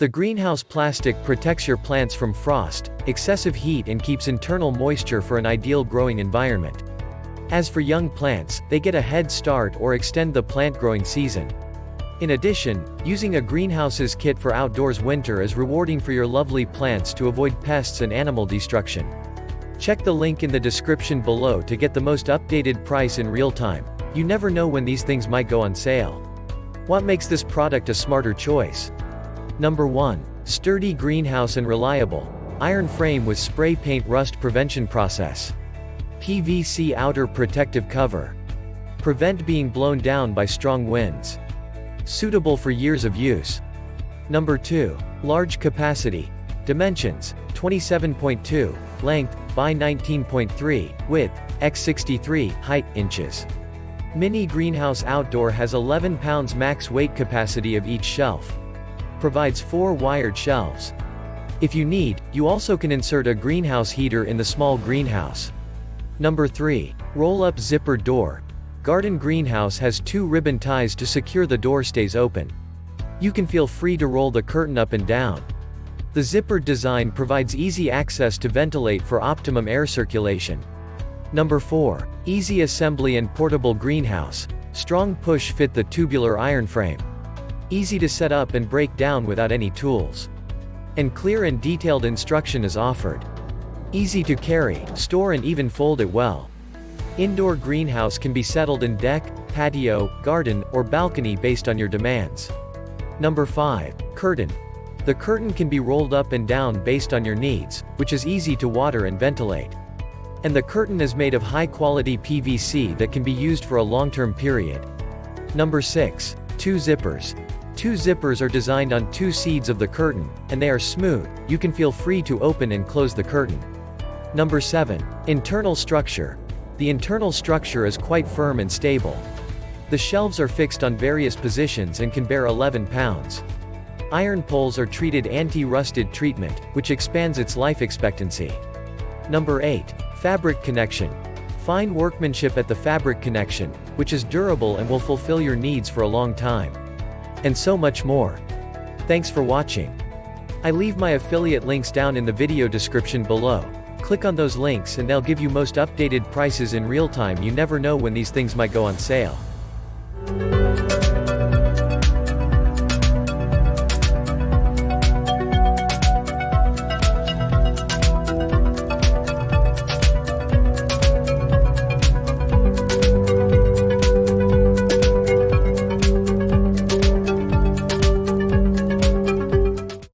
The greenhouse plastic protects your plants from frost, excessive heat and keeps internal moisture for an ideal growing environment. As for young plants, they get a head start or extend the plant growing season. In addition, using a greenhouse's kit for outdoors winter is rewarding for your lovely plants to avoid pests and animal destruction. Check the link in the description below to get the most updated price in real time. You never know when these things might go on sale. What makes this product a smarter choice? Number 1. Sturdy greenhouse and reliable. Iron frame with spray paint rust prevention process. PVC outer protective cover. Prevent being blown down by strong winds. Suitable for years of use. Number 2. Large capacity. Dimensions: 27.2, length, by 19.3, width, x 63, height, inches. Mini greenhouse outdoor has 11 pounds max weight capacity of each shelf. Provides 4 wired shelves. If you need, you also can insert a greenhouse heater in the small greenhouse. Number 3. Roll-up zippered door. Garden greenhouse has 2 ribbon ties to secure the door stays open. You can feel free to roll the curtain up and down. The zippered design provides easy access to ventilate for optimum air circulation. Number 4. Easy assembly and portable greenhouse. Strong push fit the tubular iron frame. Easy to set up and break down without any tools. And clear and detailed instruction is offered. Easy to carry, store and even fold it well. Indoor greenhouse can be settled in deck, patio, garden, or balcony based on your demands. Number 5. Curtain. The curtain can be rolled up and down based on your needs, which is easy to water and ventilate. And the curtain is made of high-quality PVC that can be used for a long-term period. Number 6. 2 zippers. 2 zippers are designed on 2 sides of the curtain, and they are smooth. You can feel free to open and close the curtain. Number 7. Internal structure. The internal structure is quite firm and stable. The shelves are fixed on various positions and can bear 11 pounds. Iron poles are treated anti-rusted treatment, which expands its life expectancy. Number 8. Fabrit Connection. Fine workmanship at the Fabrit Connection, which is durable and will fulfill your needs for a long time. And so much more. Thanks for watching. I leave my affiliate links down in the video description below. Click on those links and they'll give you most updated prices in real time. You never know when these things might go on sale.